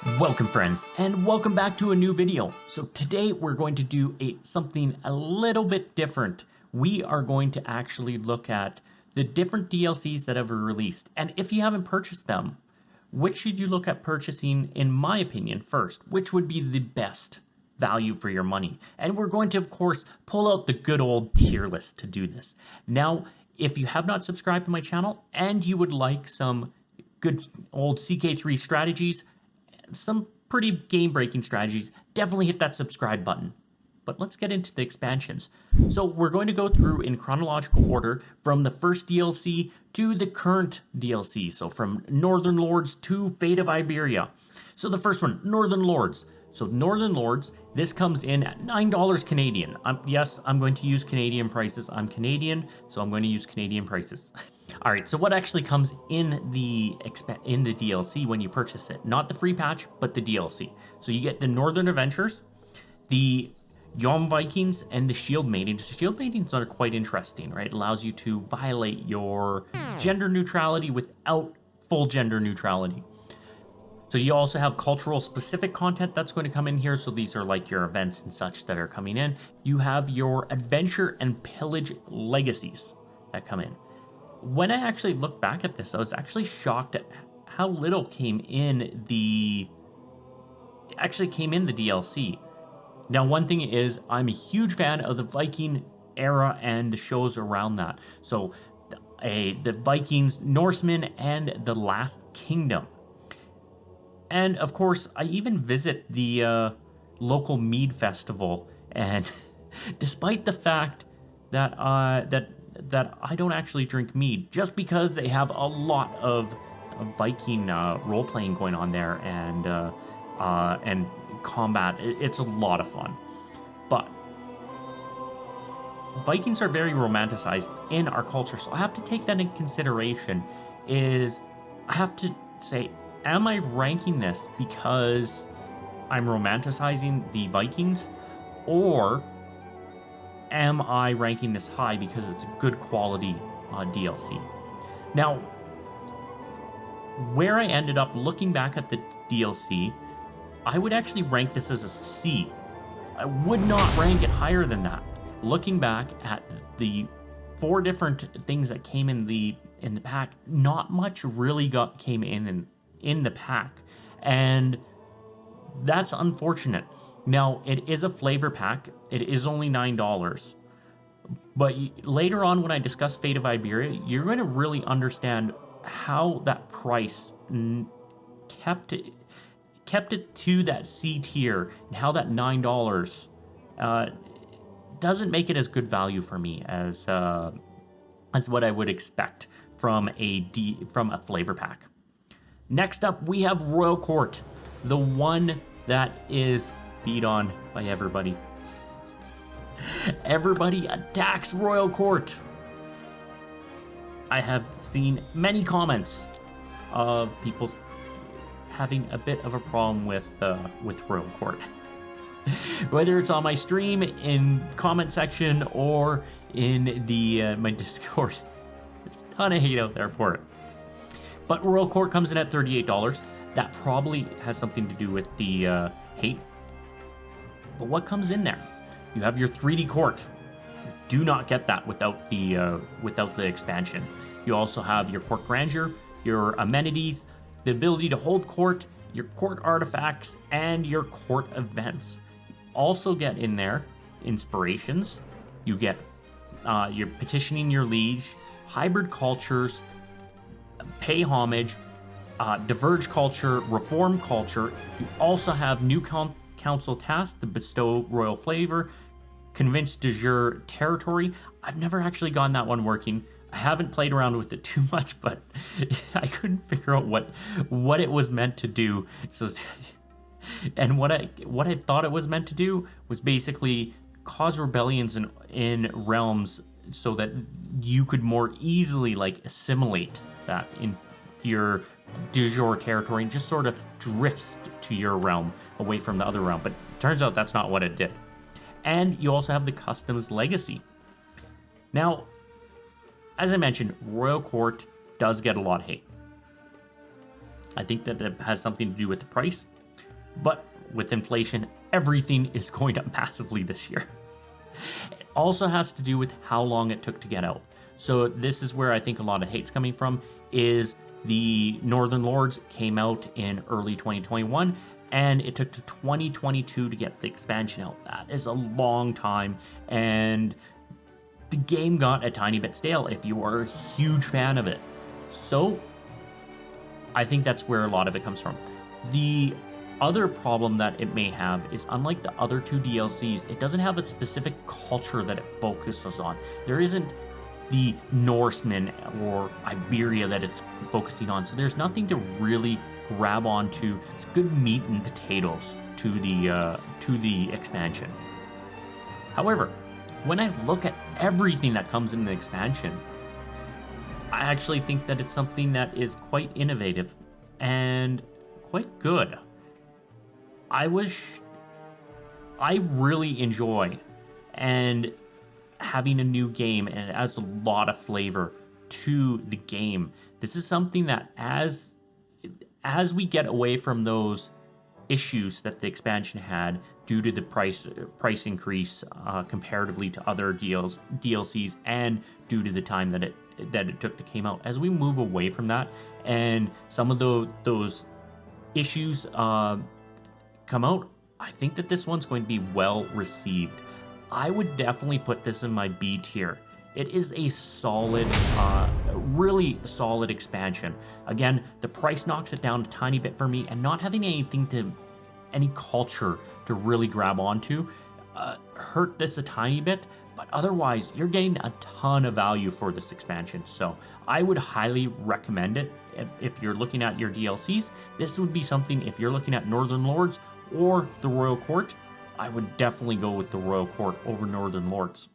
Welcome friends, and welcome back to a new video. So today we're going to do something a little bit different. We are going to actually look at the different DLCs that have been released. And if you haven't purchased them, which should you look at purchasing, in my opinion, first? Which would be the best value for your money? And we're going to, of course, pull out the good old tier list to do this. Now, if you have not subscribed to my channel and you would like some good old CK3 strategies, some pretty game-breaking strategies, definitely hit that subscribe button. But let's get into the expansions. So we're going to go through in chronological order from the first DLC to the current DLC. So from Northern Lords to Fate of Iberia. So the first one, Northern Lords. So Northern Lords, this comes in at $9 Canadian. Yes, I'm going to use Canadian prices. I'm Canadian, so I'm going to use Canadian prices. All right, so what actually comes in the DLC when you purchase it? Not the free patch, but the DLC. So you get the Northern Adventures, the Yom Vikings, and the Shield Maidens. The Shield Maidens are quite interesting, right? It allows you to violate your gender neutrality without full gender neutrality. So you also have cultural specific content that's going to come in here. So these are like your events and such that are coming in. You have your adventure and pillage legacies that come in. When I actually look back at this, I was actually shocked at how little came in the DLC. Now, one thing is, I'm a huge fan of the Viking era and the shows around that. So the Vikings, Norsemen, and the Last Kingdom. And of course, I even visit the local mead festival, and despite the fact that that I don't actually drink mead, just because they have a lot of Viking role-playing going on there and combat. It's a lot of fun. But Vikings are very romanticized in our culture, so I have to take that in consideration. I have to say, am I ranking this because I'm romanticizing the Vikings, or am I ranking this high because it's a good quality DLC? Now, where I ended up looking back at the DLC, I would actually rank this as a C. I would not rank it higher than that. Looking back at the 4 different things that came in the pack, not much really came in the pack, and that's unfortunate. Now, it is a flavor pack. It is only $9. But later on, when I discuss Fate of Iberia, you're going to really understand how that price kept it to that C tier, and how that $9 doesn't make it as good value for me as what I would expect from a flavor pack. Next up, we have Royal Court, the one that is beat on by everybody. Everybody attacks Royal Court. I have seen many comments of people having a bit of a problem with Royal Court. Whether it's on my stream, in comment section, or in my Discord, there's a ton of hate out there for it. But Royal Court comes in at $38. That probably has something to do with the hate. But what comes in there? You have your 3D court. Do not get that without the expansion. You also have your court grandeur, your amenities, the ability to hold court, your court artifacts, and your court events. You also get in there inspirations. You get your petitioning your liege, hybrid cultures, pay homage, diverge culture, reform culture. You also have new council tasks to bestow royal flavor, convince de jure territory. I've never actually gotten that one working. I haven't played around with it too much, but I couldn't figure out what it was meant to do. So, and what I thought it was meant to do was basically cause rebellions in realms so that you could more easily like assimilate that in your de jure territory and just sort of drifts to your realm away from the other realm. But it turns out that's not what it did. And you also have the customs legacy. Now, as I mentioned, Royal Court does get a lot of hate. I think that it has something to do with the price. But with inflation, everything is going up massively this year. It also has to do with how long it took to get out. So this is where I think a lot of hate's coming from, is the Northern Lords came out in early 2021, and it took to 2022 to get the expansion out. That is a long time, and the game got a tiny bit stale if you are a huge fan of it. So I think that's where a lot of it comes from. The other problem that it may have is, unlike the other two DLCs, it doesn't have a specific culture that it focuses on. There isn't the Norsemen or Iberia that it's focusing on, so there's nothing to really grab onto. It's good meat and potatoes to the expansion. However, when I look at everything that comes in the expansion, I actually think that it's something that is quite innovative and quite good. I really enjoy and having a new game, and it adds a lot of flavor to the game. This is something that as we get away from those issues that the expansion had due to the price increase comparatively to other DLCs, and due to the time that it took to came out, as we move away from that and some of those issues come out, I think that this one's going to be well received. I would definitely put this in my B tier. It is a solid, really solid expansion. Again, the price knocks it down a tiny bit for me, and not having any culture to really grab onto hurt this a tiny bit, but otherwise you're getting a ton of value for this expansion. So I would highly recommend it. If you're looking at your DLCs, this would be something. If you're looking at Northern Lords or the Royal Court, I would definitely go with the Royal Court over Northern Lords.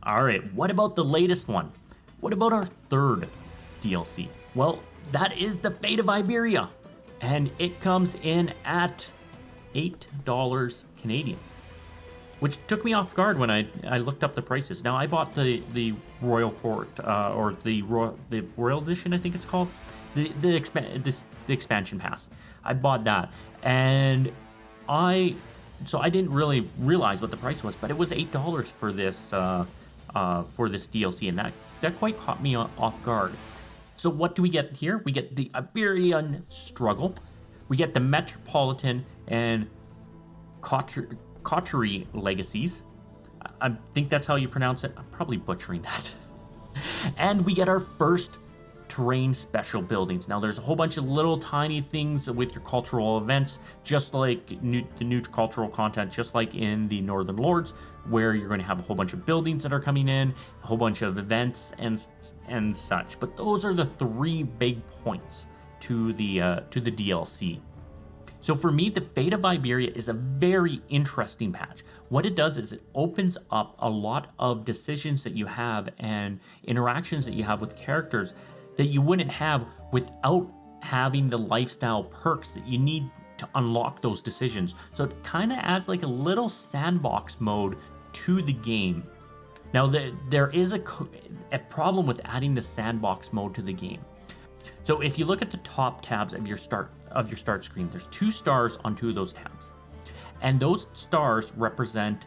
All right, what about the latest one? What about our third DLC? Well, that is the Fate of Iberia, and it comes in at $8 Canadian, which took me off guard when I looked up the prices. Now, I bought the Royal Court, or the Royal Edition, I think it's called, the expansion pass. I bought that, and I didn't really realize what the price was, but it was $8 for this DLC, and that quite caught me off guard. So what do we get here? We get the Iberian Struggle, we get the Metropolitan and Coterie Legacies. I think that's how you pronounce it. I'm probably butchering that. And we get our first terrain special buildings. Now, there's a whole bunch of little tiny things with your cultural events, just like the new cultural content, just like in the Northern Lords, where you're going to have a whole bunch of buildings that are coming in, a whole bunch of events and such. But those are the three big points to the DLC. So for me, the Fate of Iberia is a very interesting patch. What it does is it opens up a lot of decisions that you have and interactions that you have with characters that you wouldn't have without having the lifestyle perks that you need to unlock those decisions. So it kind of adds like a little sandbox mode to the game. Now, there is a problem with adding the sandbox mode to the game. So if you look at the top tabs of your start screen, there's 2 stars on 2 of those tabs, and those stars represent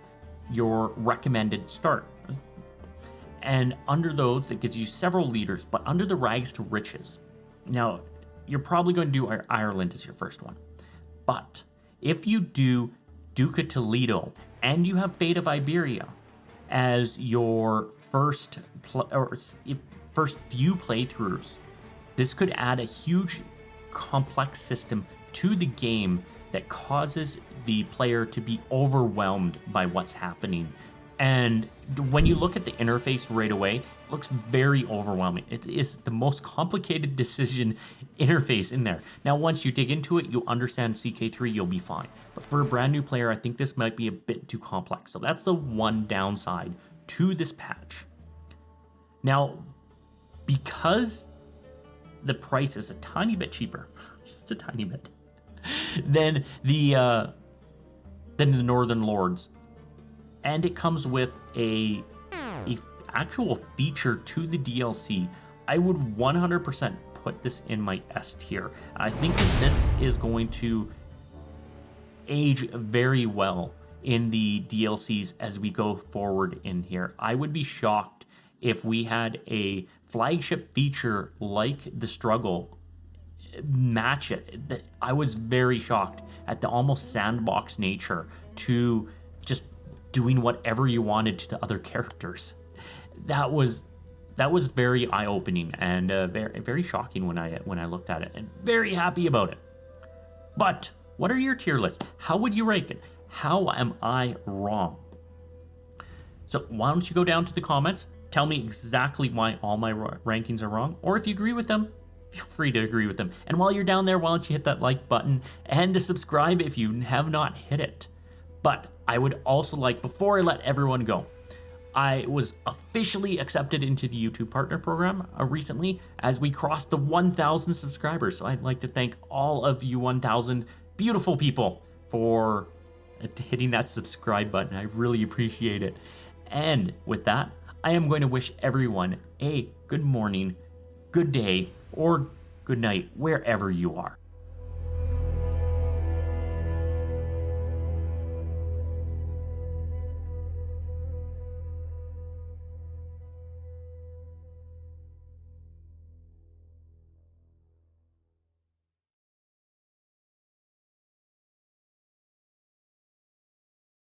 your recommended start. And under those, it gives you several leaders, but under the rags to riches. Now, you're probably going to do Ireland as your first one, but if you do Duca Toledo and you have Fate of Iberia as your first few playthroughs, this could add a huge complex system to the game that causes the player to be overwhelmed by what's happening. And when you look at the interface right away, it looks very overwhelming. It is the most complicated decision interface in there. Now, once you dig into it, you'll understand CK3, you'll be fine. But for a brand new player, I think this might be a bit too complex. So that's the one downside to this patch. Now, because the price is a tiny bit cheaper, just a tiny bit, than the Northern Lords, and it comes with a actual feature to the DLC, I would 100% put this in my S tier. I think that this is going to age very well in the DLCs as we go forward in here. I would be shocked if we had a flagship feature like the struggle match it. I was very shocked at the almost sandbox nature to just doing whatever you wanted to the other characters. That was very eye-opening and very very shocking when I looked at it, and very happy about it. But what are your tier lists? How would you rank it? How am I wrong? So why don't you go down to the comments, tell me exactly why all my rankings are wrong, or if you agree with them, feel free to agree with them. And while you're down there, why don't you hit that like button and to subscribe if you have not hit it. But I would also like, before I let everyone go, I was officially accepted into the YouTube Partner Program recently as we crossed the 1,000 subscribers. So I'd like to thank all of you 1,000 beautiful people for hitting that subscribe button. I really appreciate it. And with that, I am going to wish everyone a good morning, good day, or good night, wherever you are.